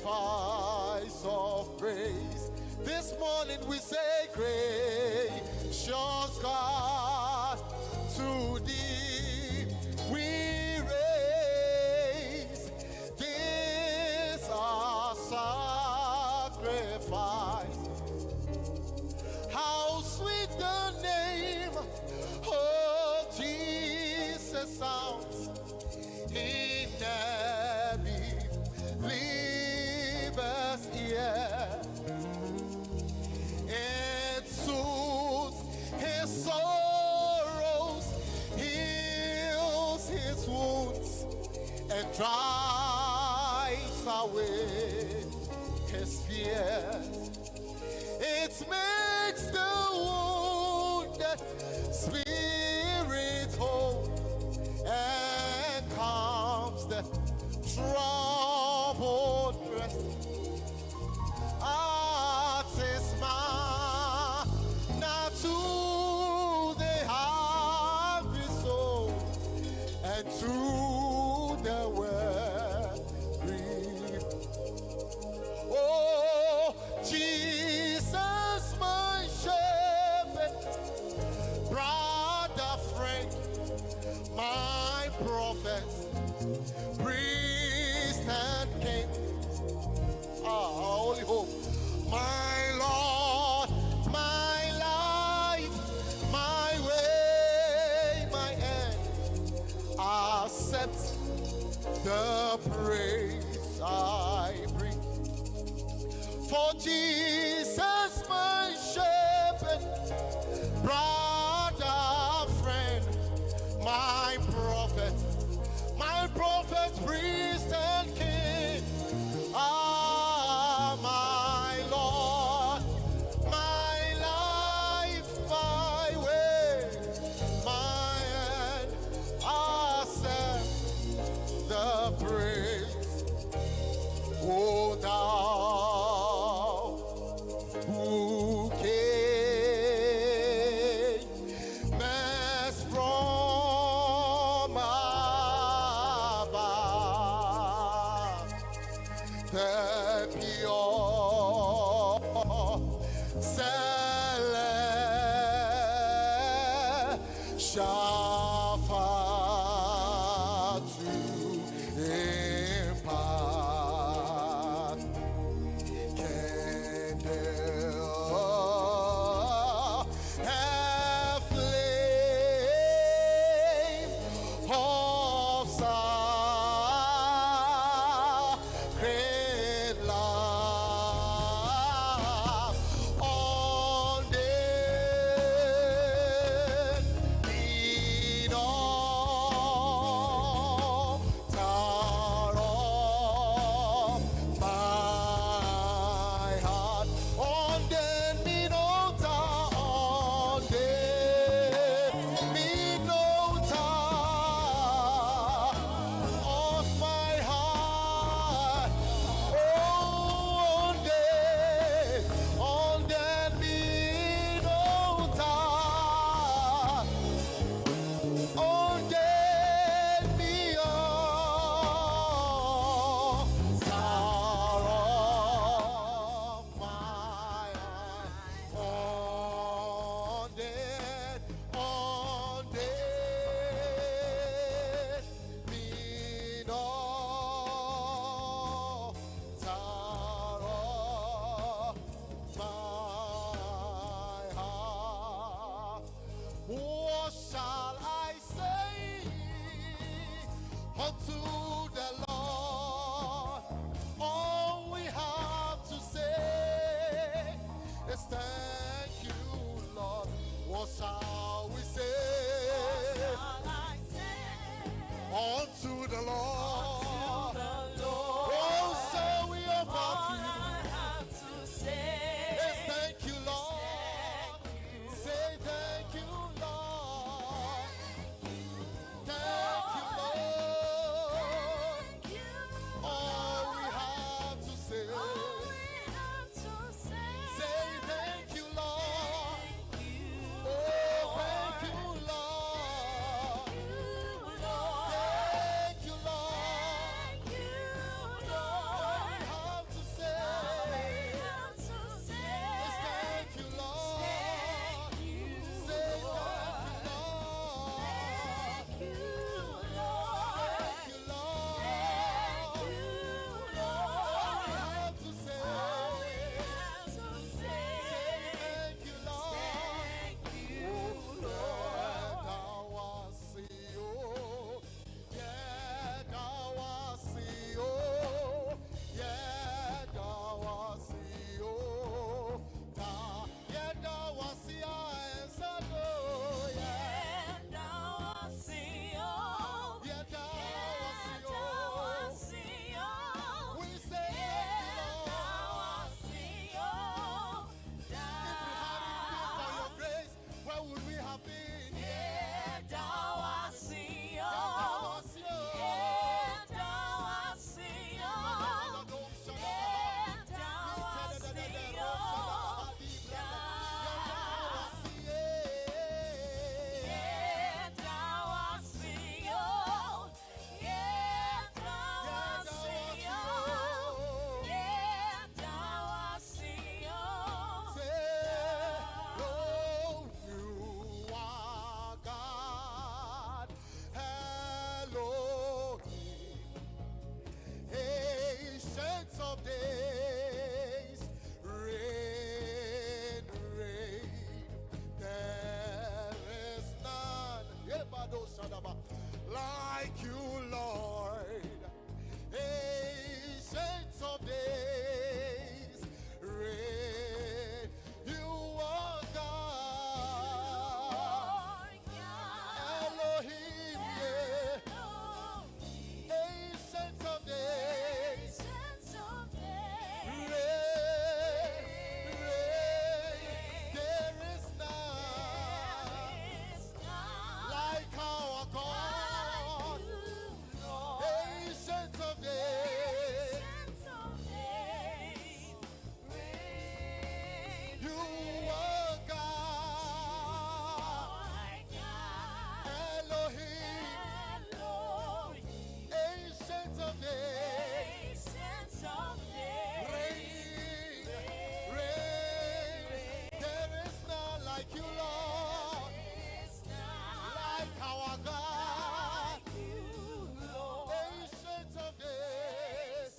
sacrifice of praise. This morning we say, gracious God, to thee we raise this our sacrifice. How sweet the name of Jesus sounds in every believer's ear. It soothes his sorrows, heals his wounds, and drives away his fears. It makes the wounded spirit whole and calms the troubled breast. Artisma not to the hungry soul and to the weary. Oh, Jesus, my shepherd, brother, friend, my prophet, priest and king. Holy hope, my Lord, my life, my way, my end. Accept the praise I bring. For Jesus, my shepherd, brother, friend, my prophet, priest and king. Ah, my Lord, my life, my way, my end. Accept the praise, O thou who camest from above, the pure celestial fire to impart. Candle and flame of sacred love on the like you, Lord. Ancients of days, reign. You are God. Elohim, yeah. Ancients of days, reign, reign. There is none like our God. Ancients of days, you are God. Elohim, ancients of days, reign, reign. There is none like you, Lord, like our God. Ancients of days.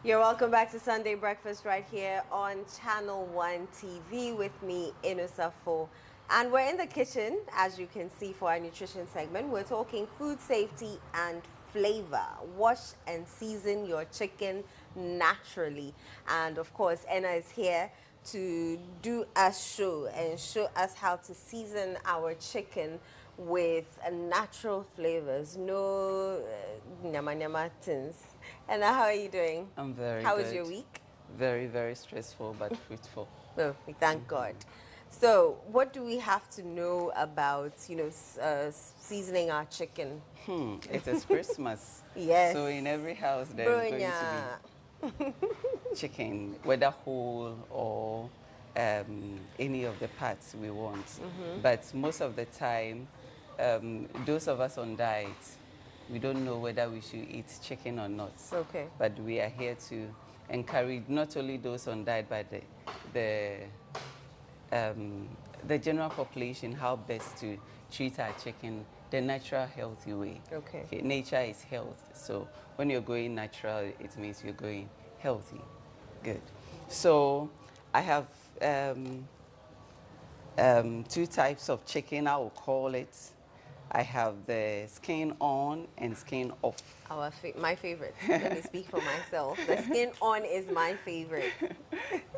You're welcome back to Sunday Breakfast right here on Channel 1 TV with me, Inusafo. And we're in the kitchen, as you can see, for our nutrition segment. We're talking food safety and flavor. Wash and season your chicken naturally. And of course, Enna is here to do a show and show us how to season our chicken with natural flavors, no nyama nyama things. And how are you doing? I'm very How good. was your week? Very, very stressful but fruitful. Oh, we thank God. So, what do we have to know about, seasoning our chicken? It is Christmas. Yes. So in every house there's going to be chicken, whether whole or any of the parts we want. But most of the time, those of us on diet, we don't know whether we should eat chicken or not. Okay. But we are here to encourage not only those on diet, but the general population how best to treat our chicken the natural, healthy way. Okay. Nature is health. So when you're going natural, it means you're going healthy. Good. So I have two types of chicken, I will call it. I have the skin on and skin off. My favorite. Let me speak for myself. The skin on is my favorite.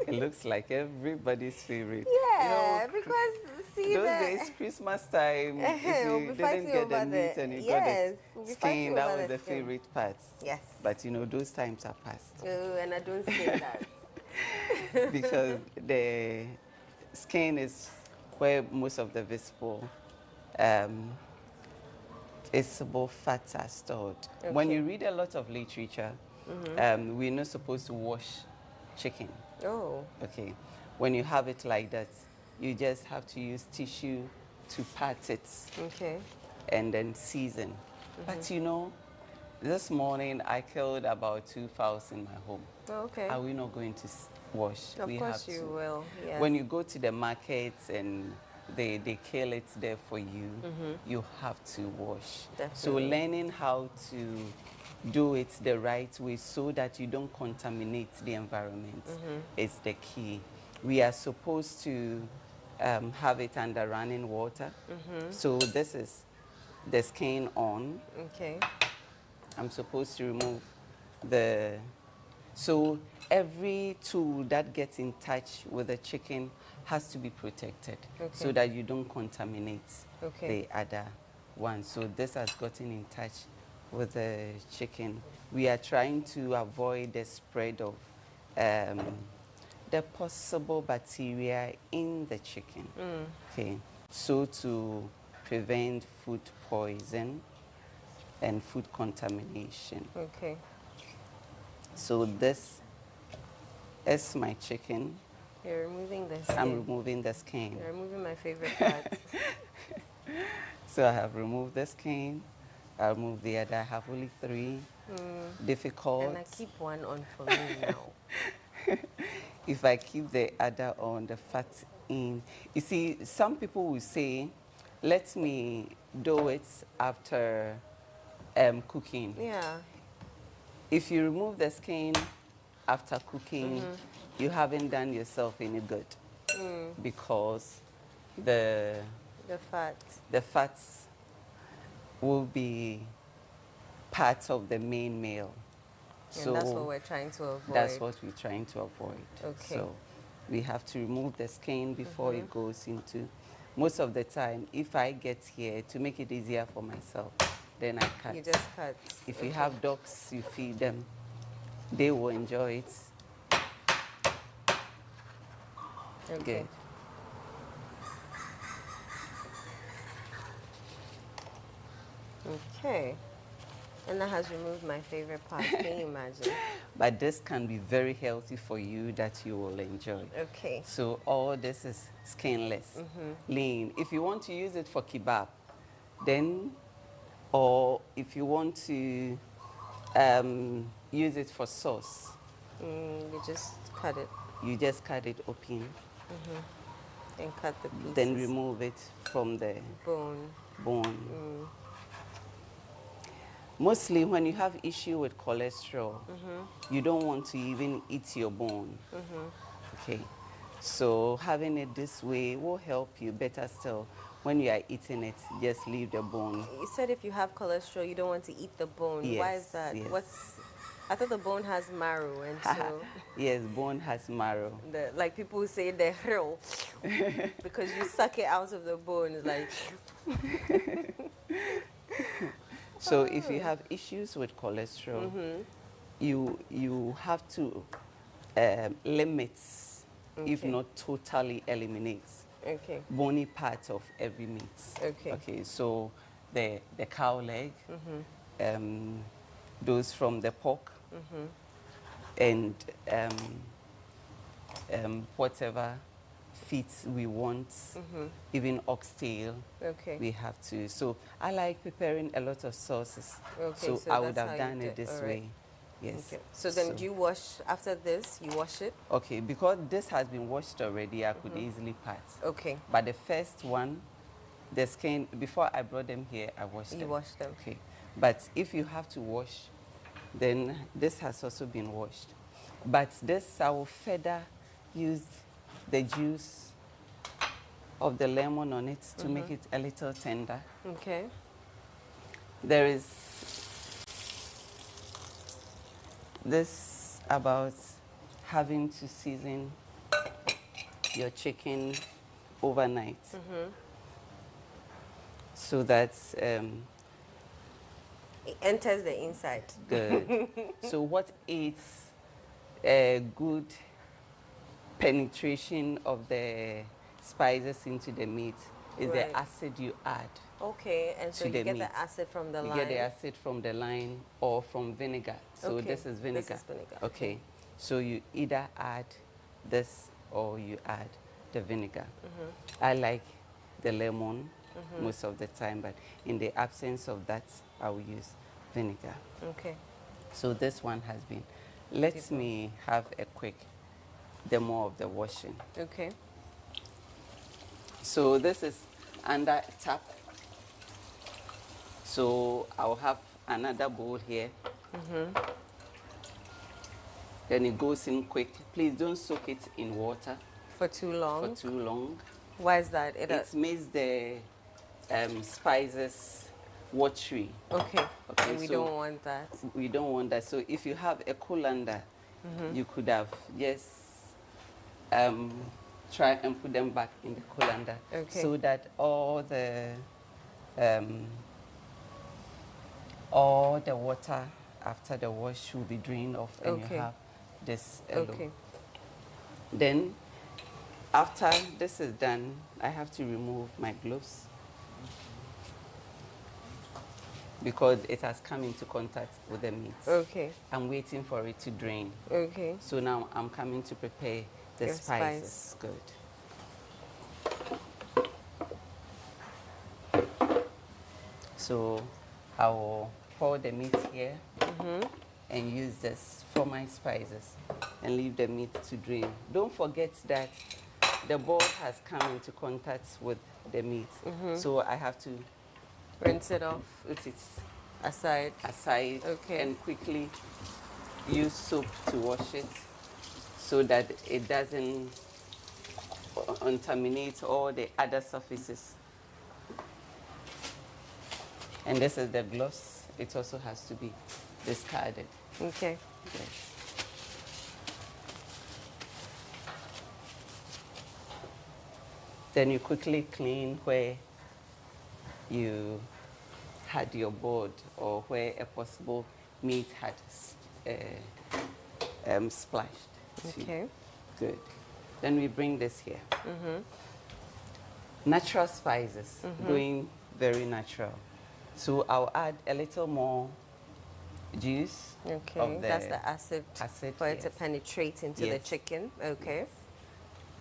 It looks like everybody's favorite. Yeah, because see those that days, Christmas time, if we'll you be didn't fighting get the over meat the- and you yes, got we'll the be fighting skin, that over was the the skin. favorite part. Yes. But those times are past. Oh, and I don't say that. Because the skin is where most of the visible fats are stored. When Okay. you read a lot of literature, we're not supposed to wash chicken. Oh, Okay, when you have it like that, you just have to use tissue to pat it okay. and then season. But this morning I killed about 2 fowls in my home. Oh, okay. Are we not going to wash? Of We course have you to. will. Yes. When you go to the markets and they kill it there for you, you have to wash. So Definitely. learning how to do it the right way so that you don't contaminate the environment is the key. We are supposed to have it under running water. So this is the skin on. Okay. I'm supposed to remove so every tool that gets in touch with the chicken has to be protected so Okay. that you don't contaminate Okay. the other one. So this has gotten in touch with the chicken. We are trying to avoid the spread of the possible bacteria in the chicken. Okay, so to prevent food poison and food contamination. Okay. So this is my chicken. You're removing the skin. I'm removing the skin. You're removing my favorite part. So I have removed the skin. I removed the other. I have only 3. Difficult. And I keep one on for me now. If I keep the other on, the fat in. You see, some people will say, let me do it after cooking. Yeah. If you remove the skin after cooking, you haven't done yourself any good because the The fat. the fats will be part of the main meal. And that's what we're trying to avoid. That's what we're trying to avoid. Okay. So we have to remove the skin before it goes into. Most of the time, if I get here, to make it easier for myself, then I cut. You just cut. If you have dogs, you feed them. They will enjoy it. Okay. Good. Okay. And that has removed my favorite part. Can you imagine? But this can be very healthy for you that you will enjoy. Okay. So all this is skinless, lean. If you want to use it for kebab, then, or if you want to use it for sauce, You just cut it you just cut it open, and cut the pieces. then remove it from the Bone. bone. Mostly when you have issue with cholesterol, you don't want to even eat your bone. Okay, so having it this way will help you. Better still, when you are eating it, just leave the bone. You said if you have cholesterol, you don't want to eat the bone. Why is Yes, that? yes. I thought the bone has marrow, and so Yes, bone has marrow. like people who say the hell because you suck it out of the bone. It's like So if you have issues with cholesterol, you have to limit, if Okay. not totally eliminate, okay, bony parts of every meat. Okay. Okay, so the cow leg, those from the pork, and whatever feet we want, even oxtail, okay, we have to. So I like preparing a lot of sauces. Okay, so so I would that's have how you done do it it. this All right. way. Yes. okay. So then, do you wash after this? You wash it. Okay, because this has been washed already, I could easily part. Okay. But the first one, the skin, before I brought them here, I washed You them. wash them. Okay. But if you have to wash, then this has also been washed. But this, I will further use the juice of the lemon on it to make it a little tender. Okay. There is this about having to season your chicken overnight so that It enters the inside. good. So what aids a good penetration of the spices into the meat is Right. the acid you add. Okay, and so To you the get meat. the acid from the You lime. get the acid from the lime or from vinegar. So Okay, this is vinegar. this is vinegar. Okay. So you either add this or you add the vinegar. I like the lemon most of the time, but in the absence of that, I will use vinegar. Okay. So this one has been. Let me have a quick demo of the washing. Okay. So this is under tap. So I'll have another bowl here. Then it goes in quick. Please don't soak it in water For too long. for too long. Why is that? It makes the spices watery. Okay. Okay, And we so- don't want that. We don't want that. So if you have a colander, you could have just try and put them back in the colander Okay. so that all the water after the wash will be drained off and Okay. you have this alone. Okay. Then after this is done, I have to remove my gloves because it has come into contact with the meat. Okay. I'm waiting for it to drain. Okay. So now I'm coming to prepare the Your spices. Good. So I will pour the meat here and use this for my spices and leave the meat to drain. Don't forget that the bowl has come into contact with the meat. So I have to Rinse it off put it aside. aside Okay. and quickly use soap to wash it so that it doesn't contaminate all the other surfaces. And this is the gloss. It also has to be discarded. Okay. Yes. Then you quickly clean where you had your board or where a possible meat had splashed. Okay. Good. Then we bring this here. Natural spices, going very natural. So I'll add a little more juice. Okay. Of That's the acid, for it to yes. penetrate into the Yes. chicken. Okay.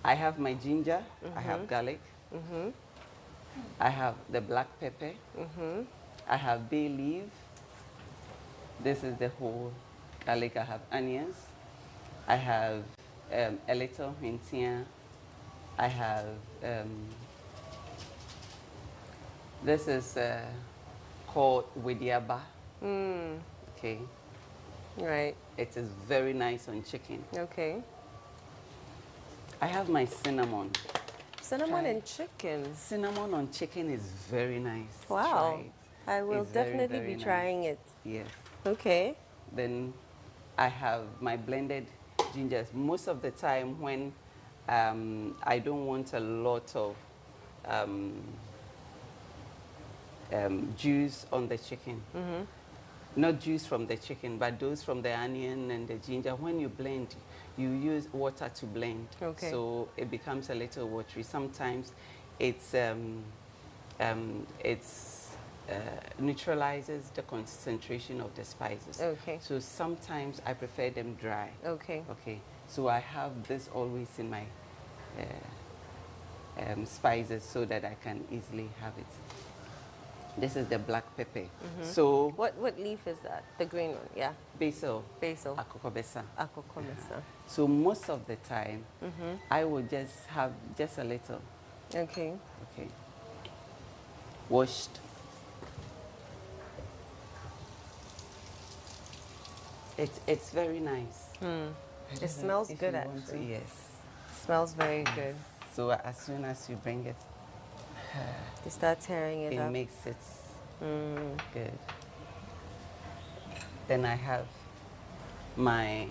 I have my ginger, I have garlic, I have the black pepper, I have bay leaf, this is the whole garlic, I have onions, I have a little mint here, I have, this is called widiaba, okay, Right. it is very nice on chicken. Okay. I have my cinnamon. Cinnamon Try. and chicken. Cinnamon on chicken is very nice. Wow. Try it. I will It's very, definitely very be nice. trying it. Yes. Okay. Then I have my blended gingers. Most of the time when I don't want a lot of juice on the chicken. Not juice from the chicken, but those from the onion and the ginger. When you blend, you use water to blend. Okay. So it becomes a little watery. Sometimes it's neutralizes the concentration of the spices. Okay. So sometimes I prefer them dry. Okay. Okay. So I have this always in my spices so that I can easily have it. This is the black pepper. So What leaf is that? The green one. Yeah. basil, Basil. akokobesa. Akokomesa. So most of the time, I will just have just a little. Okay. Okay. Washed. It's very nice. It smells If good you want to, actually. yes. Smells very good. So as soon as you bring it, You start tearing it it up. makes it good. Then I have my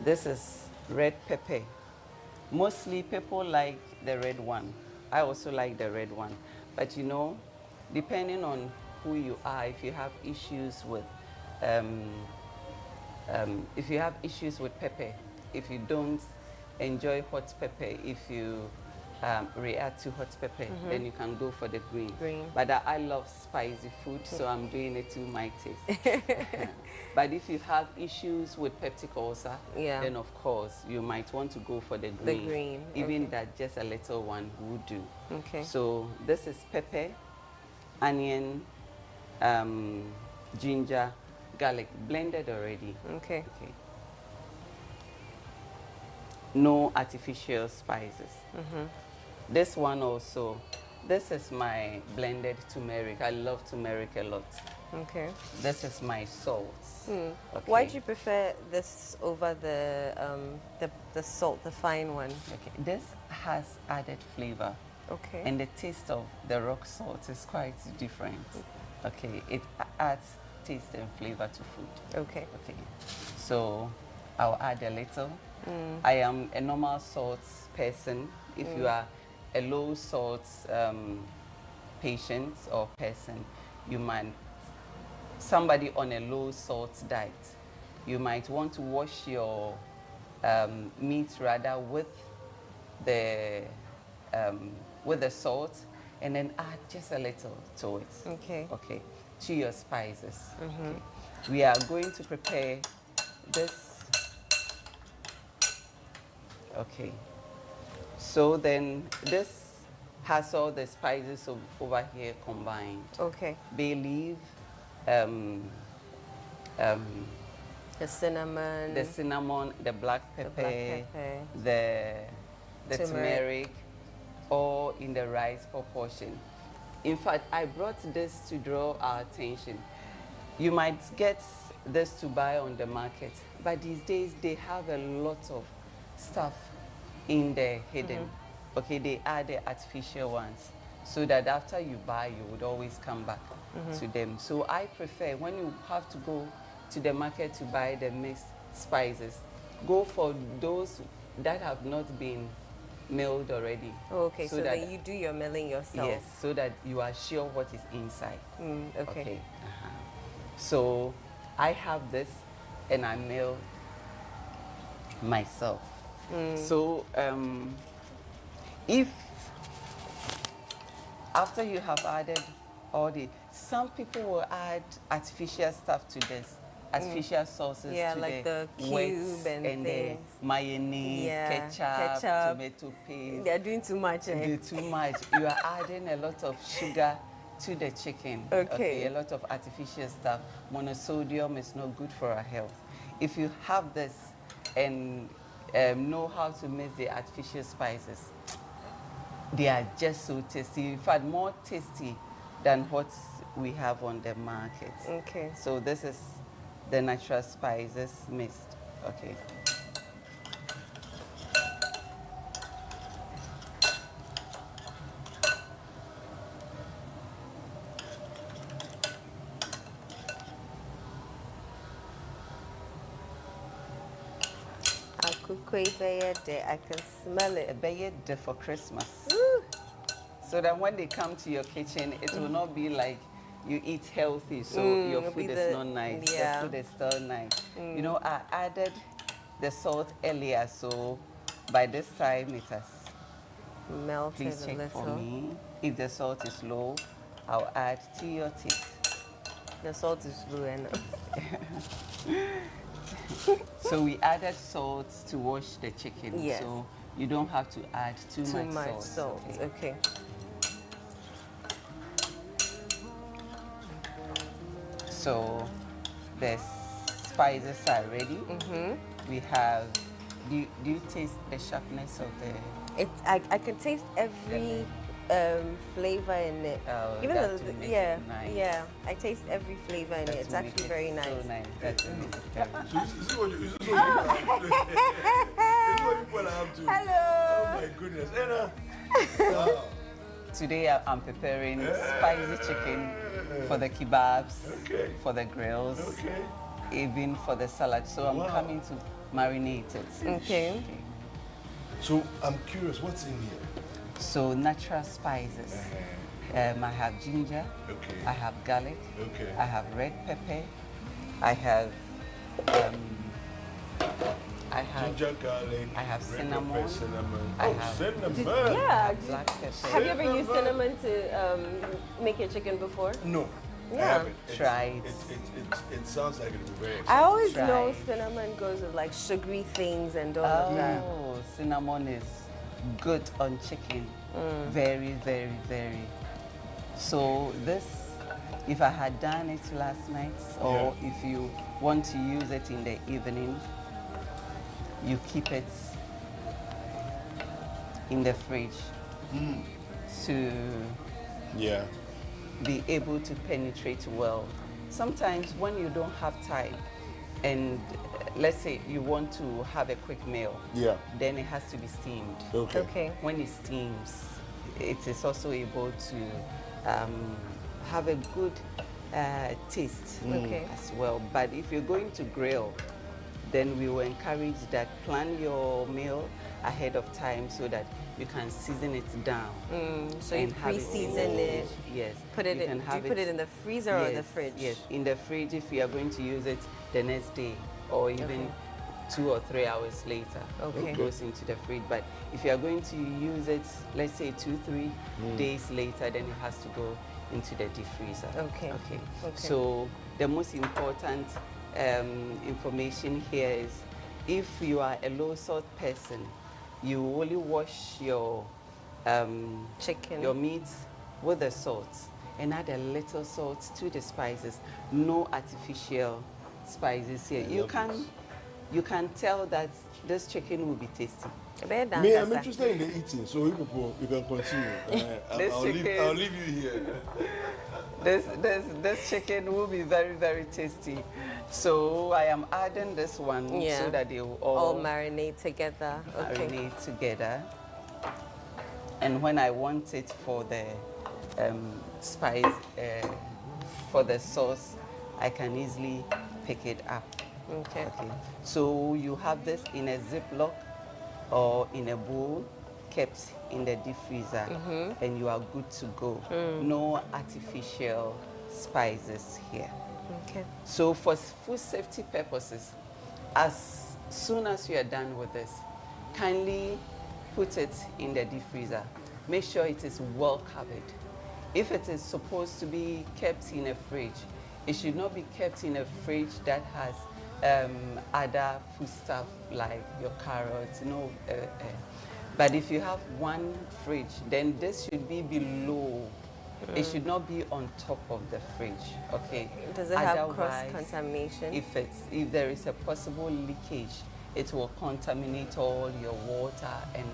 this is red pepper. Mostly people like the red one. I also like the red one. But you know, depending on who you are, if you have issues with pepper, if you don't enjoy hot pepper, if you react to hot pepper, then you can go for the green. Green. But I love spicy food, so I'm doing it to my taste. But if you have issues with peptic ulcer, Yeah. then of course you might want to go for the green. green, Even okay. that just a little one would do. Okay. So this is pepper, onion, ginger, garlic, blended already. Okay. Okay. No artificial spices. This one also, this is my blended turmeric. I love turmeric a lot. Okay. This is my salt. Okay. Why do you prefer this over the salt, the fine one? Okay. This has added flavor. Okay. And the taste of the rock salt is quite different. Okay, it adds taste and flavor to food. Okay. Okay, so I'll add a little. I am a normal salt person. If you are a low salt patient or person, you might, somebody on a low salt diet, you might want to wash your meat rather with the salt and then add just a little to it. Okay. Okay, to your spices. Okay. We are going to prepare this. Okay. So then this has all the spices over here combined. Okay. Bay leaf, The cinnamon. the cinnamon, the black pepper, pepper. the Turmeric. turmeric, all in the right proportion. In fact, I brought this to draw our attention. You might get this to buy on the market, but these days they have a lot of stuff in there hidden. Okay, they are the artificial ones, so that after you buy, you would always come back to them. So I prefer, when you have to go to the market to buy the mixed spices, go for those that have not been milled already. Okay, so then you do your milling yourself. Yes, so that you are sure what is inside. Okay. So I have this and I mill myself. So if after you have added all the, some people will add artificial stuff to this, artificial sauces Yeah, to like the wets cube and the things. mayonnaise, Yeah, ketchup, ketchup. tomato paste. They're doing too much. Eh? Do too much. You are adding a lot of sugar to the chicken. Okay. A lot of artificial stuff. Monosodium is not good for our health. If you have this and know how to mix the artificial spices, they are just so tasty. In fact, more tasty than what we have on the market. Okay. So this is the natural spices mixed. Okay. I can smell it. A for Christmas. Woo. So that when they come to your kitchen, it will not be like you eat healthy, so your it'll be food is not nice. yeah. The food is still nice. You know, I added the salt earlier, so by this time it has. Melted Please a check little. for me. If the salt is low, I'll add to your taste. The salt is blue and So we added salt to wash the chicken. Yes. So you don't have to add too much salt. Okay. So the spices are ready. We have. Do you taste the sharpness of the? I can taste every flavor in it. Oh, Even that though will make yeah, it nice. yeah, I taste every flavor in it. That It's will make actually it very nice. So nice. That will make it very nice. So this is what you people have to. Hello. Oh my goodness. Wow. Today I'm preparing spicy chicken for the kebabs, Okay. for the grills, Okay. even for the salad. So I'm Wow. coming to marinate it. Okay. So I'm curious, what's in here? So natural spices. I have ginger. Okay. I have garlic. Okay. I have red pepper. I have. I have. Ginger, garlic. I have red cinnamon. Pepper, cinnamon. I Oh, have- cinnamon. Yeah. Black pepper. Have you ever used Cinnamon. cinnamon to make your chicken before? No. I Yeah. haven't. Try it. It sounds like it would be very I exciting. always Try. know cinnamon goes with like sugary things and all of that. Oh, cinnamon is good on chicken. Very, very, very. So this, if I had done it last night, or if you want to use it in the evening, you keep it in the fridge to Yeah. be able to penetrate well. Sometimes when you don't have time and let's say you want to have a quick meal, Yeah. then it has to be steamed. Okay. Okay. When it steams, it is also able to have a good taste Okay. as well. But if you're going to grill, then we will encourage that plan your meal ahead of time so that you can season it down. So you and have pre-season in the it. fridge. Yes. Put it You in. can Do you have put it in the freezer or the Yes, fridge? Yes, in the fridge if you are going to use it the next day or even Okay. 2 or 3 hours later. Okay. It goes into the fridge. But if you are going to use it, let's say 2-3 days later, then it has to go into the deep freezer. Okay. Okay. Okay. So the most important information here is if you are a low salt person, you only wash your Chicken. your meat with the salt and add a little salt to the spices. No artificial spices here. I love this. You can tell that this chicken will be tasty Me, I'm interested in the eating, so you people, you can continue. This I'll leave you here. This chicken will be very, very tasty. So I am adding this one so that they will all marinate together. Okay. Marinate together. And when I want it for the spice, for the sauce, I can easily pick it up. Okay. So you have this in a Ziploc or in a bowl, kept in the deep freezer, and you are good to go. No artificial spices here. Okay. So for food safety purposes, as soon as you are done with this, kindly put it in the deep freezer. Make sure it is well covered. If it is supposed to be kept in a fridge, it should not be kept in a fridge that has other foodstuff like your carrots, but if you have one fridge, then this should be below. It should not be on top of the fridge, okay? Does it have cross-contamination? If there is a possible leakage, it will contaminate all your water and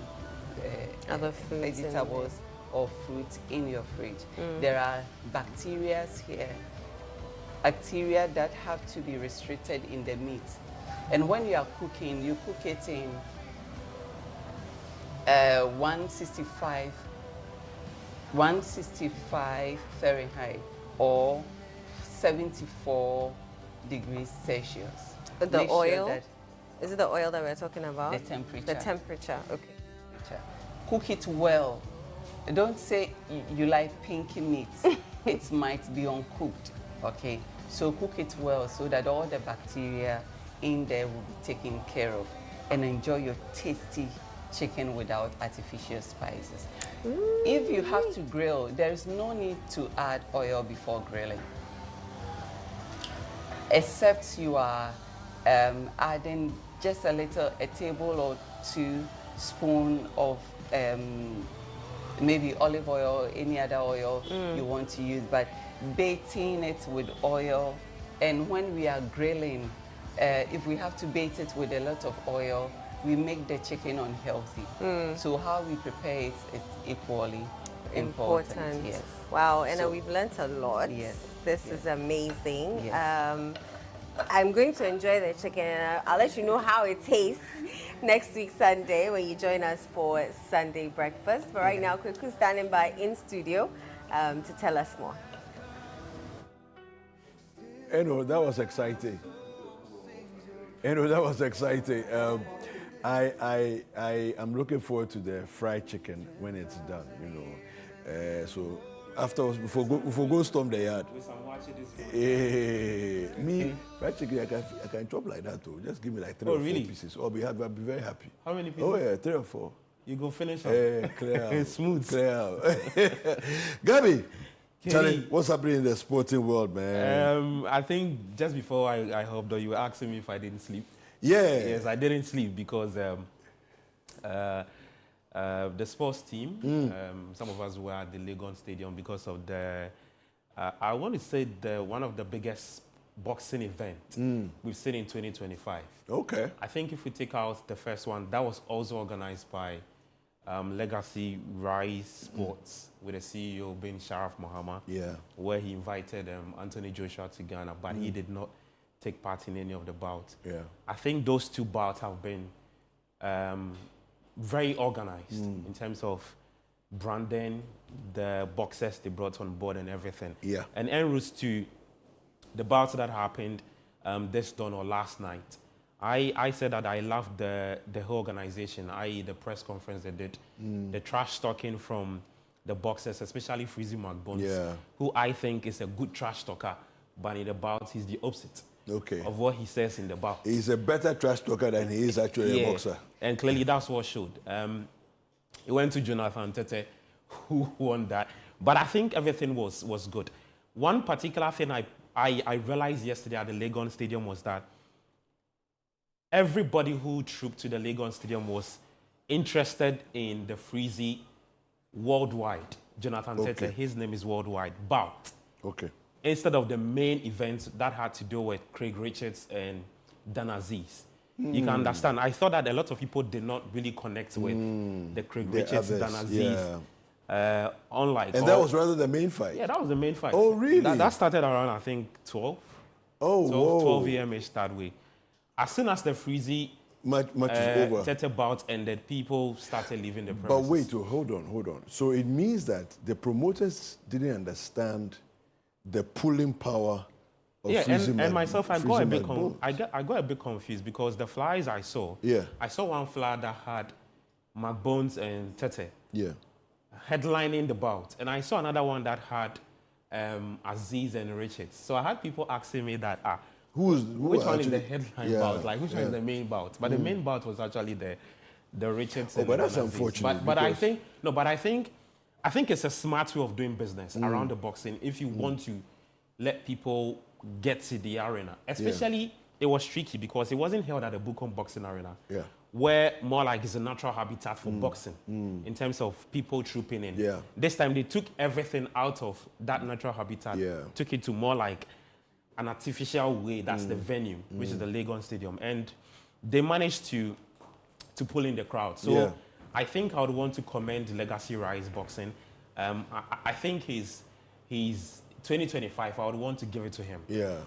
other foods, vegetables or fruits in your fridge. There are bacteria here, bacteria that have to be restricted in the meat. And when you are cooking, you cook it in 165 Fahrenheit or 74 degrees Celsius. The oil? Is it the oil that we're talking about? The temperature. The temperature, okay. Cook it well. Don't say you like pinky meat. It might be uncooked, okay? So cook it well so that all the bacteria in there will be taken care of, and enjoy your tasty chicken without artificial spices. If you have to grill, there is no need to add oil before grilling, except you are adding just a table or 2 spoons of maybe olive oil, any other oil you want to use, but baiting it with oil. And when we are grilling, if we have to bait it with a lot of oil, we make the chicken unhealthy. So how we prepare it is equally important. Yes. Wow, and we've learned a lot. Yes. This is amazing. Yes. I'm going to enjoy the chicken, and I'll let you know how it tastes next week Sunday when you join us for Sunday breakfast. But right now, Kweku standing by in studio to tell us more. That was exciting. That was exciting. I am looking forward to the fried chicken when it's done, so afterwards, before go storm the yard. Me, fried chicken, I can chop like that too. Just give me like 3 or 4 pieces. I'll be very happy. How many pieces? Oh yeah, 3 or 4. You go finish clear out. Smooth. Clear out. Gabby, Charlie, what's happening in the sporting world, man? I think just before I hopped on, you were asking me if I didn't sleep. Yeah. Yes, I didn't sleep because the sports team, some of us were at the Legon Stadium because of the, I want to say, one of the biggest boxing events we've seen in 2025. Okay. I think if we take out the first one, that was also organized by Legacy Rise Sports with the CEO being Sharaf Muhammad, where he invited Anthony Joshua to Ghana, but he did not take part in any of the bouts. Yeah. I think those 2 bouts have been very organized in terms of branding, the boxers they brought on board and everything. Yeah. And en route to the bouts that happened this dawn or last night, I said that I loved the whole organization, i.e. the press conference they did, the trash talking from the boxers, especially Freezy McBones, who I think is a good trash talker, but in the bout he's the opposite. Of what he says in the bout. He's a better trash talker than he is actually a boxer. And clearly that's what showed. He went to Jonathan Tete, who won that. But I think everything was good. One particular thing I realized yesterday at the Legon Stadium was that everybody who trooped to the Legon Stadium was interested in the Freezy worldwide. Jonathan Tete, his name is worldwide, bout. Instead of the main event that had to do with Craig Richards and Dan Aziz. you can understand. I thought that a lot of people did not really connect with the Craig Richards, others, Dan Aziz. Unlike. And that was rather the main fight. Yeah, that was the main fight. Oh, really? That started around, I think, 12. Oh, 12 a.m.ish that way. As soon as the Freezy Much is over. Tete bout ended, people started leaving the But premises. wait, hold on. So it means that the promoters didn't understand the pulling power of Yeah, Freezy and Mac- myself, I Freezy got a bit McBones. I got a bit confused because the flyers I saw, Yeah. I saw one flyer that had McBones and Tete Yeah. headlining the bout, and I saw another one that had Aziz and Richards. So I had people asking me that, Who which one is the actually- headline yeah, bout? Like, which one yeah. is the main bout? But the main bout was actually the Richards. Oh, and but the that's Aziz. unfortunate But I because- think no, but I think it's a smart way of doing business around the boxing. If you want to let people get to the arena, especially it was tricky because it wasn't held at the Bukom Boxing Arena. Yeah. Where more like it's a natural habitat for boxing in terms of people trooping in. Yeah. This time they took everything out of that natural habitat, Yeah. took it to more like an artificial way. That's the venue, which is the Legon Stadium, and they managed to pull in the crowd. So Yeah. I think I would want to commend Legacy Rise Boxing. I think he's 2025. I would want to give it to him. Yeah.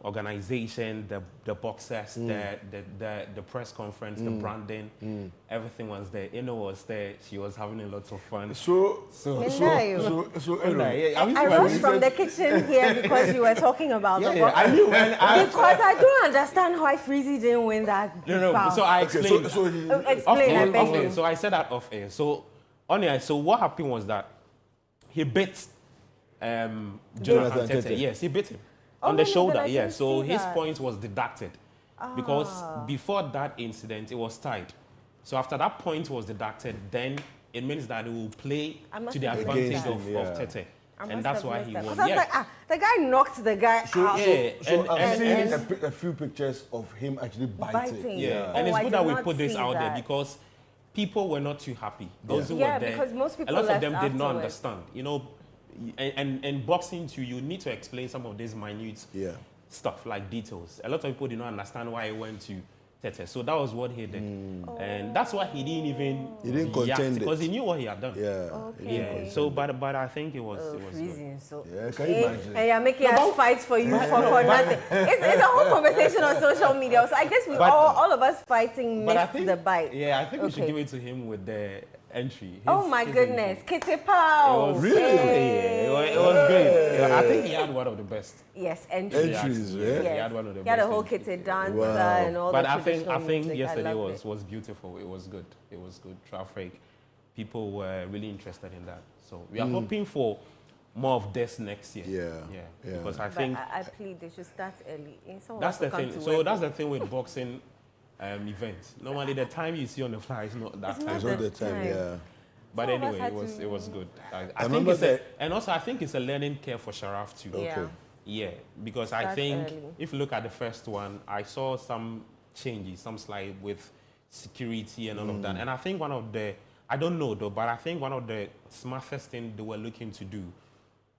Organization, the boxers, the press conference, the branding, everything was there. Eno was there. She was having a lot of fun. So Yeah, I rushed from the kitchen here because you were talking about the boxing. I knew. And Because I don't understand why Freezy didn't win that no. bout. So I okay, explained. Explain, I beg you. So I said that off air. So on air. So what happened was that he bit Jonathan Jonathan Tete. Tete. Yes, he bit him Oh, on the no, but shoulder. I Yeah. didn't So see his that. points was deducted because before that incident it was tied. So after that point was deducted, then it means that it will play I must to the have missed advantage that. of Yeah. Tete, I and must that's have why missed he that. won. 'Cause I was Yeah. like, the guy knocked the guy out. Yeah. So and- I've and- seen and- a few pictures of him actually biting. Biting. Yeah, Oh, and it's I good did that we not put this see out there that. because people were not too happy. Those who Yeah, were there, because most people a lot of left them did not afterwards. understand. You know, and boxing too, you need to explain some of these minute Yeah. stuff like details. A lot of people did not understand why he went to Tete, so that was what he did, and that's why he didn't even He didn't react contend it. because he knew what he had done. Yeah. Okay. Yeah. So, but I think it was Oh, it was good. freezing. So Yeah, can you imagine? And you're making us fight for you for nothing. It's a whole conversation on social media. So I guess we But- all of us fighting But I missed think the bite. Yeah, I think we should Okay. give it to him with the entry. Oh His- my his goodness, entry. Kitty Pow. It was Really? It was great. Yeah, I think he had one of the best. Yes, entry. Entries, yeah? Yes. He had one of the He had a best whole entries. kitty dancer Wow. and all But the I think traditional music. yesterday loved it. was beautiful. It was good. It was good traffic. People were really interested in that. So we are hoping for more of this next year. Yeah, yeah. Because I But think I plead they should start early. Some of that's us the will come thing. to So work. that's the thing with boxing events. Normally the time you see on the flyer is not that It's time. not It's all the the time, time. yeah. But Some of us anyway, had it was good. I think remember it's and also I think it's a learning curve for Sharaf too. Yeah. Okay. Yeah, because I Start think early. if you look at the first one, I saw some changes, some slide with security and all of that. And I think one of the, I don't know though, but I think one of the smartest things they were looking to do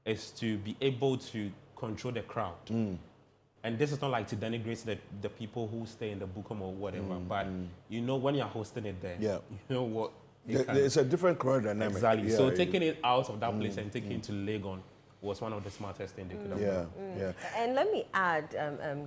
is to be able to control the crowd. And this is not like to denigrate the people who stay in the Bukom or whatever, but you know when you're hosting it there, Yeah. you know what? it can- It's a different crowd dynamic. Exactly. Yeah, So yeah. taking it out of that place and taking it to Legon was one of the smartest things they could have done. Yeah, yeah. And let me add,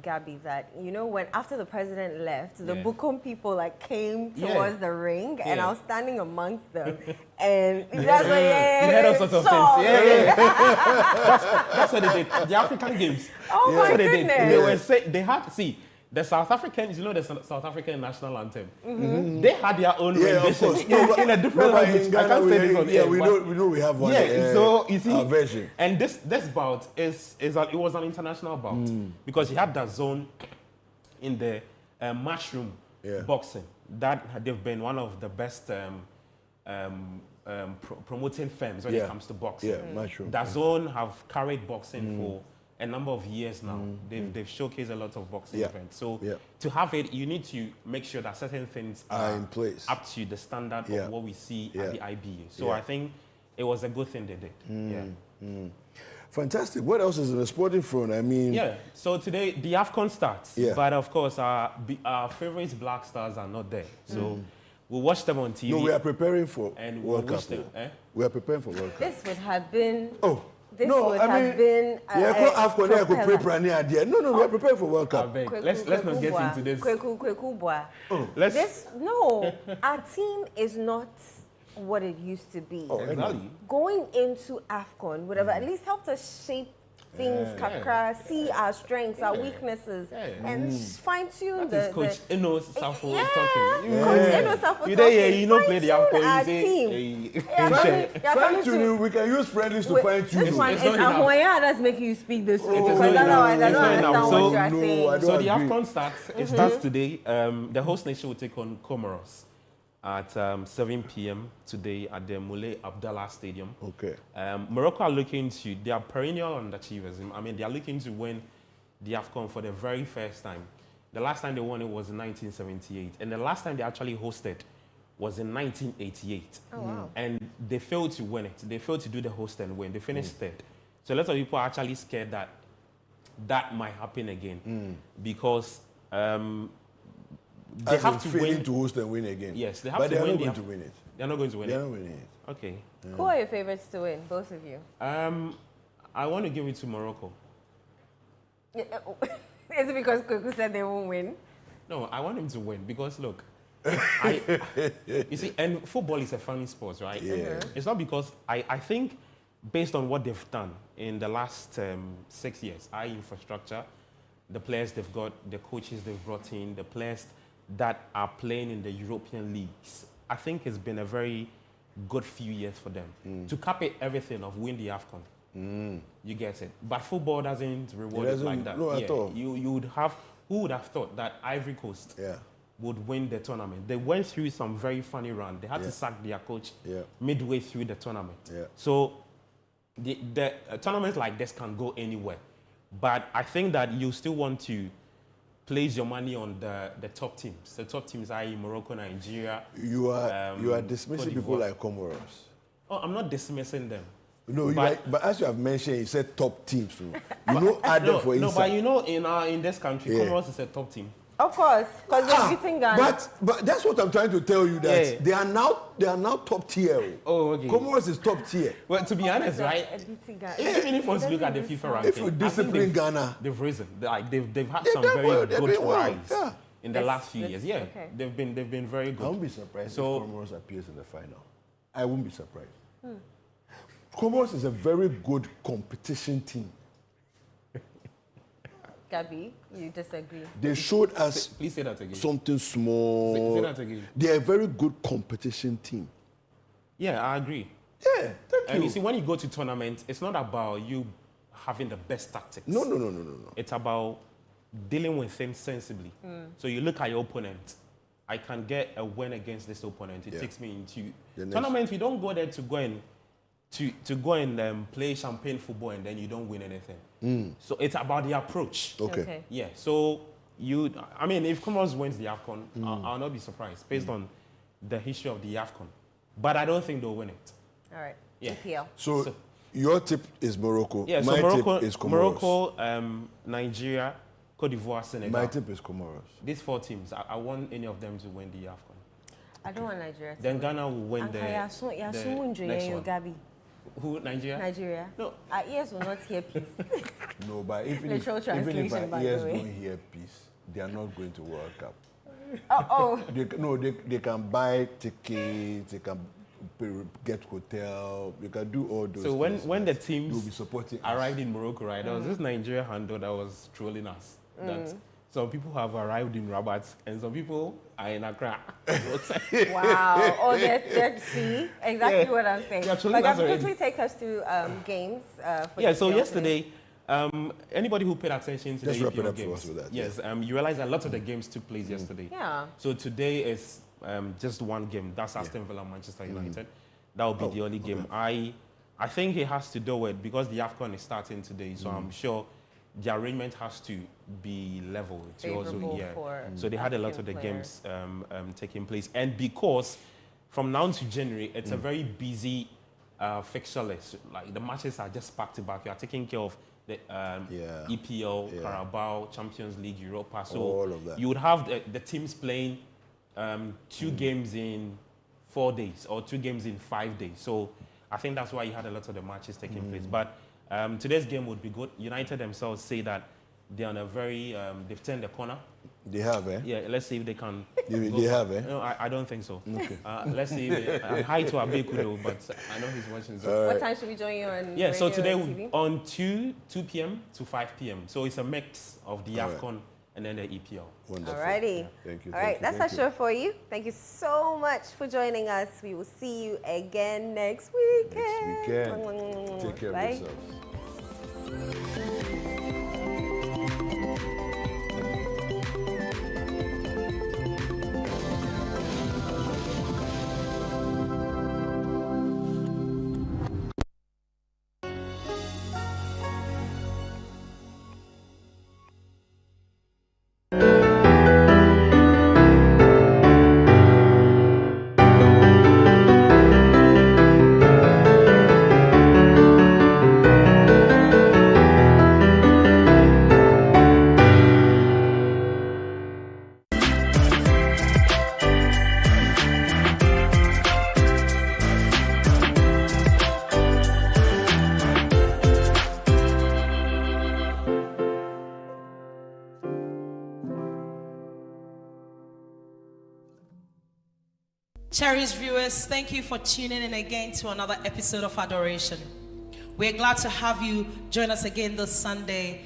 Gabby, that when after the president left, the Yeah. Bukom people came Yeah. towards the ring, and Yeah. I was standing amongst them, and that's what You heard all sorts of saw. things. That's what they did. The African Games. Oh That's my what they did. goodness. They were they had the South Africans. You know the South African national anthem. They had their own Yeah, of rendition course. No, but- in a different no, but language. in I Ghana, can't say this on yeah, air, we but- know we have one. Yeah, so you see, our version. and this bout it was an international bout because he had that zone in the mushroom Yeah. boxing that they've been one of the best promoting firms when Yeah. it comes to boxing. Yeah, mushroom. That zone have carried boxing for a number of years now. They've showcased a lot of boxing Yeah. events. So Yeah. to have it, you need to make sure that certain things Are in place. up to the standard Yeah. of what we see Yeah. at the IBA. So Yeah. I think it was a good thing they did. Yeah. Fantastic. What else is in the sporting front? I mean, Yeah, so today the AFCON starts, Yeah. but of course our favorite Black Stars are not there. So we'll watch them on TV. no, we are preparing for And we'll World wish Cup. them, oh. eh? We are preparing for World Cup. This would have been. Oh, This no, would I have mean, been. yeah, go AFCON, there, go pray propeller. Prani Adia. No, we are preparing for World I Cup. beg. Kweku- Let's not get Kweku into this. Kweku Bua. Let's. This no, our team is not what it used to be. Oh, Exactly. Going into AFCON would have at least helped us shape things, kakra, see our strengths, our weaknesses, and fine-tune That is Coach Eno Safo talking. Coach Eno Safo You there, talking. you know, play the Fine-tune AFCON. our You say, team. hey, Yeah, hey, you're coming to- Fine-tuning, we can use friendlies to Wait, fine-tune. this one It's is not enough. Ahoya that's making you speak this way Oh, because no, otherwise I it's don't not understand enough. what So- you are No, saying. I don't So the agree. AFCON starts. It starts today. The host nation will take on Comoros at 7 p.m. today at the Moulay Abdallah Stadium. Okay. Morocco are looking to, they are perennial underachievers. I mean, they are looking to win the AFCON for the very first time. The last time they won it was in 1978. And the last time they actually hosted was in 1988. Oh, wow. And they failed to win it. They failed to do the host and win. They finished third. So a lot of people are actually scared that that might happen again because they As have in to failing win. to host and win again. Yes, they have but to they are win not the going to Af- win it. They're not going to win They are it. not winning it. Okay. Who are your favorites to win, both of you? I want to give it to Morocco. Is it because Kweku said they won't win? No, I want them to win because look, you see, and football is a funny sport, right? Yeah. It's not because I think based on what they've done in the last 6 years, infrastructure, the players they've got, the coaches they've brought in, the players that are playing in the European leagues, I think it's been a very good few years for them to cap it everything of win the AFCON. You get it, but football doesn't reward it, doesn't- like that. no, at all. You would have. Who would have thought that Ivory Coast Yeah. would win the tournament? They went through some very funny run. They had Yeah. to sack their coach Yeah. midway through the tournament. Yeah. So the tournaments like this can go anywhere. But I think that you still want to place your money on the top teams. The top teams, i.e. Morocco, Nigeria. You are dismissing Cote people d'Ivoire. like Comoros. Oh, I'm not dismissing them. No, But- but as you have mentioned, you said top teams. So you know, add them for No, but inside. you know, in this country, Yeah. Comoros is a top team. Of course, because they're beating Ghana. But that's what I'm trying to tell you that Yeah. they are now top tier. Oh, okay. Comoros is top tier. Well, to be honest, right? Beating Ghana. Even if you look at the Doesn't FIFA sound- ranking, If you I think discipline Ghana, they've risen. They've had They've some done very well. They've good been well. rise Yeah. in the Let's- last few let's- years. Yeah, okay. they've been very I good. won't be surprised So- if Comoros appears in the final. I won't be surprised. Comoros is a very good competition team. Gabi, you disagree? They showed us Please say that again. something small. Say that again. They are a very good competition team. Yeah, I agree. Yeah, thank And you. you see, when you go to tournaments, it's not about you having the best tactics. No. It's about dealing with things sensibly. So you look at your opponent. I can get a win against this opponent. It Yeah. takes me into The next- tournaments. You don't go there to go and play champagne football and then you don't win anything. So it's about the approach. Okay. Yeah. So I mean, if Comoros wins the AFCON, I'll not be surprised based on the history of the AFCON. But I don't think they'll win it. All right. Yeah. EPL. So your tip is Morocco. Yeah. My So Morocco, tip is Comoros. Morocco, Nigeria, Cote d'Ivoire, Senegal. My tip is Comoros. These four teams, I want any of them to win the AFCON. I don't want Nigeria to Then win. Ghana will win Anka the Yasun next you one. Gabi. Who, Nigeria? Nigeria. No. Our ears will not hear peace. No, but even if Literal translation, by our the ears way. don't hear peace, they are not going to World Cup. Oh. They can buy tickets, they can get hotel, they can do all those So things. when the but teams you'll be supporting us. arrived in Morocco, right, there was this Nigeria handle that was trolling us. That some people have arrived in Rabat and some people are in Accra. Wow. Oh, let's see. Exactly Yeah. what I'm saying. Yeah, actually, But that's Gabi, already- quickly take us through games. For Yeah, so EPL yesterday, anybody who paid attention to Just the wrap it EPL up for games, us with that, yes, you realize a lot of the games took place yesterday. Yeah. So today is just one game. That's Aston Villa, Manchester United. That will be the only game. I think it has to do with because the AFCON is starting today, so I'm sure the arrangement has to be level to also Favorable for So they had a lot of African the players. games taking place, and because from now to January, it's a very busy fixture list. Like the matches are just back to back. You are taking care of the EPL, Carabao, Champions League, Europa. So all of that. you would have the teams playing 2 games in 4 days or 2 games in 5 days. So I think that's why you had a lot of the matches taking place. But today's game would be good. United themselves say that they're on a very, they've turned the corner. They have, eh? Yeah, let's see if they can. They have, eh? No, I don't think so. Okay. Let's see. Hi to Abeku though, but I know he's watching. So. What time should we join you on? Yeah, so radio today and TV? on 2 p.m. to 5 p.m. So it's a mix of the All right. AFCON and then the EPL. Wonderful. Alrighty. Thank you. All right, that's thank our show for you. Thank you so much for joining us. We will see you again next weekend. Next weekend. Take care Bye. of yourselves. Cherished viewers, thank you for tuning in again to another episode of Adoration. We're glad to have you join us again this Sunday